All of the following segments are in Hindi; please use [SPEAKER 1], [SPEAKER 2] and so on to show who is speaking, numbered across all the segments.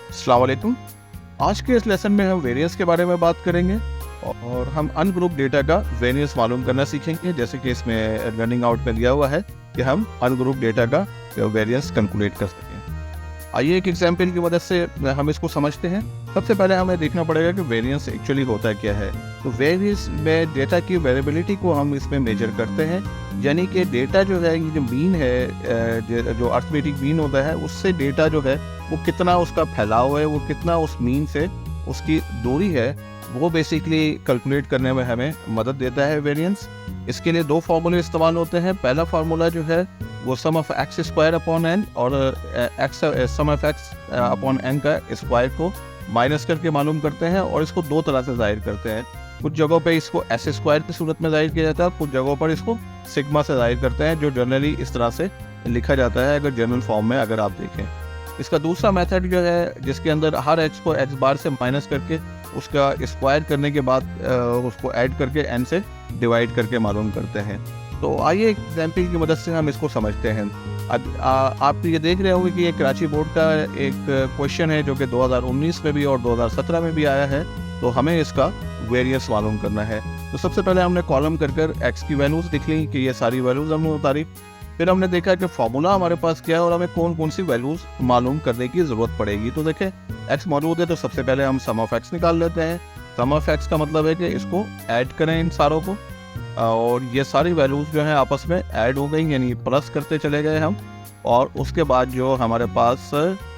[SPEAKER 1] अस्सलाम वालेकुम। आज के इस लेसन में हम वेरिएंस के बारे में बात करेंगे और हम अनग्रुप डेटा का वेरिएंस मालूम करना सीखेंगे। जैसे कि इसमें रनिंग आउट में दिया हुआ है कि हम अनग्रुप डेटा का वेरिएंस कैलकुलेट कर सकें। आइए एक एग्जाम्पल की मदद से हम इसको समझते हैं। सबसे पहले हमें देखना पड़ेगा कि वेरिएंस एक्चुअली होता क्या है। तो वेरिएंस में डेटा की वेरिएबिलिटी को हम इसमें मेजर करते हैं, यानी कि डेटा जो है, ये जो मीन है, जो अर्थमेटिक मीन होता है, उससे डेटा जो है वो कितना उसका फैलाव है, वो कितना उस मीन से उसकी दूरी है, वो बेसिकली कैलकुलेट करने में हमें मदद देता है वेरिएंस। इसके लिए दो फार्मूले इस्तेमाल होते हैं। पहला फार्मूला जो है वो sum of x square upon N और sum of X upon N का स्क्वायर को माइनस करके मालूम करते हैं और इसको दो तरह से जाहिर करते हैं। कुछ जगहों पे इसको एस स्क्वायर की सूरत में जाहिर किया जाता है, कुछ जगहों पर इसको सिग्मा से जाहिर करते हैं, जो जनरली इस तरह से लिखा जाता है अगर जनरल फॉर्म में अगर आप देखें। इसका दूसरा मेथड जो है, जिसके अंदर हर एक्स को एक्स बार से माइनस करके उसका स्क्वायर करने के बाद उसको ऐड करके एन से डिवाइड करके मालूम करते हैं। तो आइए एक एग्जाम्पल की मदद से हम इसको समझते हैं। आप ये देख रहे होंगे कि ये कराची बोर्ड का एक क्वेश्चन है जो कि 2019 में भी और 2017 में भी आया है। तो हमें इसका वेरिएंस मालूम करना है। तो सबसे पहले हमने कॉलम कर एक्स की वैल्यूज़ लिख ली कि ये सारी वैल्यूज़ हमने उतारी। फिर हमने देखा कि फॉर्मूला हमारे पास क्या है और हमें कौन कौन सी वैल्यूज़ मालूम करने की ज़रूरत पड़ेगी। तो देखें, एक्स मौजूद है तो सबसे पहले हम सम ऑफ एक्स निकाल लेते हैं। सम ऑफ एक्स का मतलब है कि इसको ऐड करें इन सारों को, और ये सारी वैल्यूज़ जो हैं आपस में ऐड हो गई, यानी प्लस करते चले गए हम। और उसके बाद जो हमारे पास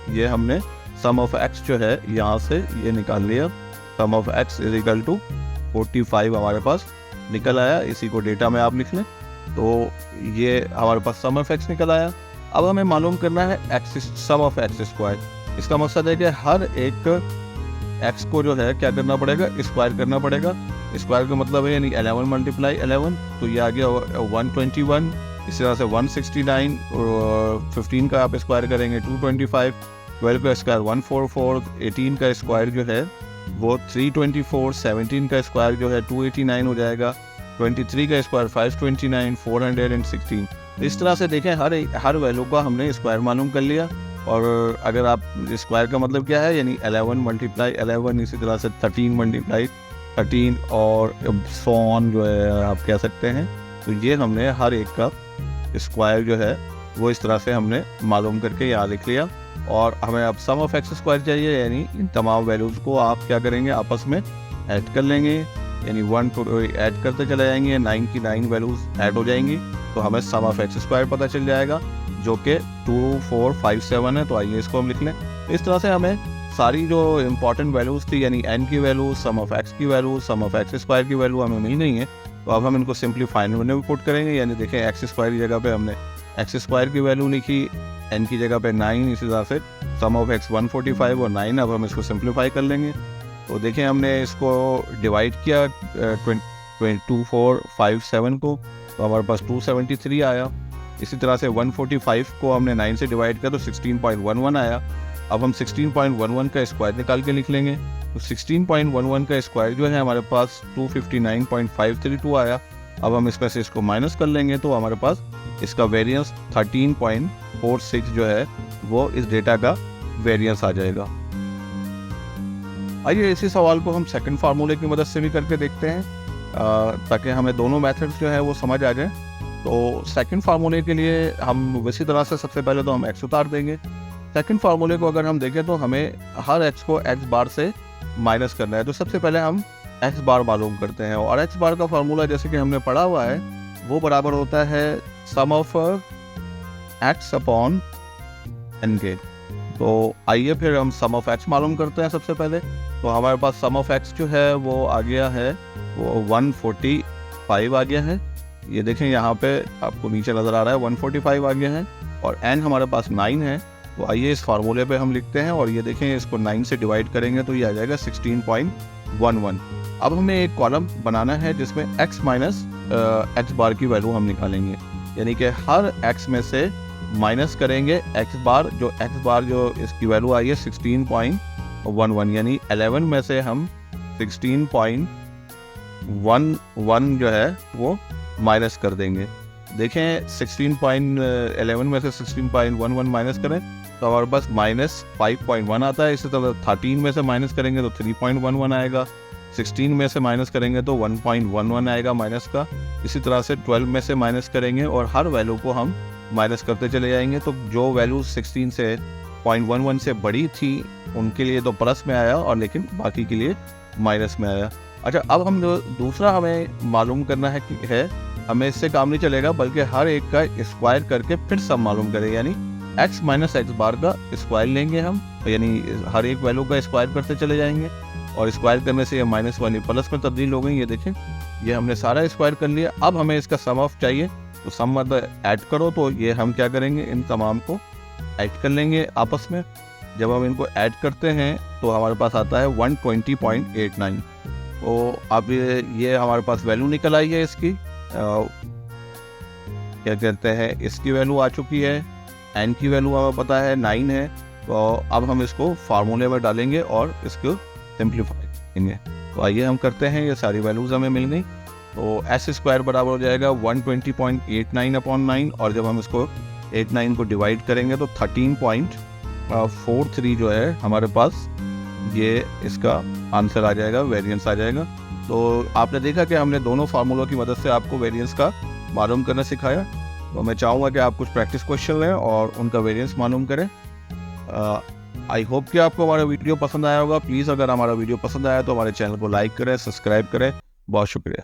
[SPEAKER 1] ये हमने सम ऑफ एक्स जो है यहाँ से ये निकाल लिया। Sum of X is equal to 45 हमारे पास निकल आया। इसी को डेटा में आप लिख लें। तो ये हमारे पास सम ऑफ एक्स निकल आया। अब हमें मालूम करना है x sum of x square. इसका मकसद है कि हर एक एक्स को जो है क्या करना पड़ेगा, स्क्वायर करना पड़ेगा। स्क्वायर का मतलब है यानी 11 मल्टीप्लाई 11, तो ये आ गया 121। इसी तरह से 169 और 15 का आप स्क्वायर करेंगे 225, 12 का स्क्वायर 144, 18 का स्क्वायर जो है वो 324, 17 का स्क्वायर जो है 289 हो जाएगा, 23 का स्क्वायर 529, 416। इस तरह से देखें हर वैल्यू का हमने स्क्वायर मालूम कर लिया। और अगर आप स्क्वायर का मतलब क्या है, यानी 11 मल्टीप्लाई 11, इसी तरह से 13 मल्टीप्लाई 13 और सो ऑन जो है आप कह सकते हैं। तो ये हमने हर एक का स्क्वायर जो है वो इस तरह से हमने मालूम करके यहाँ लिख लिया। और हमें अब सम ऑफ एक्स स्क्वायर चाहिए, यानी इन तमाम वैल्यूज़ को आप क्या करेंगे, आपस में ऐड कर लेंगे, यानी 1 को ऐड करते चले जाएंगे, 9 की 9 वैल्यूज़ ऐड हो जाएंगी, तो हमें सम ऑफ एक्स स्क्वायर पता चल जाएगा जो कि 2457 है। तो आइए इसको हम लिख लें। इस तरह से हमें सारी जो इम्पॉर्टेंट वैल्यूज़ थी, यानी एन की वैल्यू, सम ऑफ एक्स की value, sum of x square की वैल्यू हमें मिल नहीं है। तो अब हम इनको सिंप्लीफाई में पुट करेंगे, यानी देखें एक्स स्क्वायर की जगह पे हमने एक्स स्क्वायर की वैल्यू लिखी, एन की जगह पे 9, इसी तरह से सम ऑफ एक्स 145 और 9। अब हम इसको सिंप्लीफाई कर लेंगे। तो देखें हमने इसको डिवाइड किया 2457 को, तो हमारे पास 273 आया। इसी तरह से 145 को हमने 9 से डिवाइड किया तो 16.11 आया। अब हम 16.11 का स्क्वायर निकाल के लिख लेंगे। तो 16.11 का स्क्वायर जो है हमारे पास 259.532 आया। अब हम इसमें से इसको माइनस कर लेंगे तो हमारे पास इसका वेरिएंस 13.46 जो है वो इस डेटा का वेरिएंस आ जाएगा। आइए इसी सवाल को हम सेकंड फार्मूले की मदद से भी करके देखते हैं, ताकि हमें दोनों मेथड्स जो है वो समझ आ जाए। तो सेकंड फार्मूले के लिए हम इसी तरह से सबसे पहले तो हम एक्स उतार देंगे। सेकंड फार्मूले को अगर हम देखें तो हमें हर एक्स को एक्स बार से माइनस करना है। तो सबसे पहले हम एक्स बार मालूम करते हैं, और एक्स बार का फार्मूला जैसे कि हमने पढ़ा हुआ है वो बराबर होता है सम ऑफ एक्स अपॉन एन के। तो आइए फिर हम सम ऑफ एक्स मालूम करते हैं सबसे पहले। तो हमारे पास सम ऑफ एक्स जो है वो आ गया है, वो 145 आ गया है। ये देखें यहाँ पे आपको नीचे नज़र आ रहा है 145 आ गया है, और n हमारे पास 9 है। तो आइए इस फार्मूले पे हम लिखते हैं, और ये देखें इसको 9 से डिवाइड करेंगे तो ये आ जाएगा 16.11। अब हमें एक कॉलम बनाना है जिसमें x माइनस एक्स बार की वैल्यू हम निकालेंगे, यानी कि हर x में से माइनस करेंगे एक्स बार जो इसकी वैल्यू आई है 16.11, यानी 11 में से हम 16.11 जो है वो माइनस कर देंगे। देखें 16.11 में से 16.11 माइनस करें तो हमारे पास -5.1 आता है। इसी तरह 13 में से माइनस करेंगे तो 3.11 आएगा, 16 में से माइनस करेंगे तो 1.11 आएगा माइनस का। इसी तरह से 12 में से माइनस करेंगे और हर वैल्यू को हम माइनस करते चले जाएंगे। तो जो वैल्यू 16 से 0.11 से बड़ी थी उनके लिए तो प्लस में आया, और लेकिन बाकी के लिए माइनस में आया। अच्छा, अब हम जो दूसरा हमें मालूम करना है कि हमें इससे काम नहीं चलेगा, बल्कि हर एक का स्क्वायर करके फिर सब मालूम करें, यानी x माइनस एक्स बार का स्क्वायर लेंगे हम, यानी हर एक वैल्यू का स्क्वायर करते चले जाएंगे, और स्क्वायर करने से ये माइनस वाली प्लस में तब्दील हो गई। ये देखें, ये हमने सारा स्क्वायर कर लिया। अब हमें इसका सम ऑफ चाहिए, तो सम मतलब ऐड करो। तो ये हम क्या करेंगे, इन तमाम को ऐड कर लेंगे आपस में। जब हम इनको ऐड करते हैं तो हमारे पास आता है 120.89। तो अब ये हमारे पास वैल्यू निकल आई है इसकी, क्या कहते हैं, इसकी वैल्यू आ चुकी है। n की वैल्यू हमें पता है 9 है। तो अब हम इसको फार्मूले में डालेंगे और इसको सिंप्लीफाई करेंगे। तो आइए हम करते हैं, ये सारी वैल्यूज हमें मिल गई। तो एस स्क्वायर बराबर हो जाएगा 120.89/9, और जब हम इसको 89 को डिवाइड करेंगे तो 13.43 जो है हमारे पास, ये इसका आंसर आ जाएगा, वेरिएंस आ जाएगा। तो आपने देखा कि हमने दोनों फार्मूलों की मदद से आपको वेरिएंस का मालूम करना सिखाया। तो मैं चाहूँगा कि आप कुछ प्रैक्टिस क्वेश्चन लें और उनका वेरिएंस मालूम करें। आई होप कि आपको हमारा वीडियो पसंद आया होगा। प्लीज़ अगर हमारा वीडियो पसंद आया तो हमारे चैनल को लाइक करें, सब्सक्राइब करें। बहुत शुक्रिया।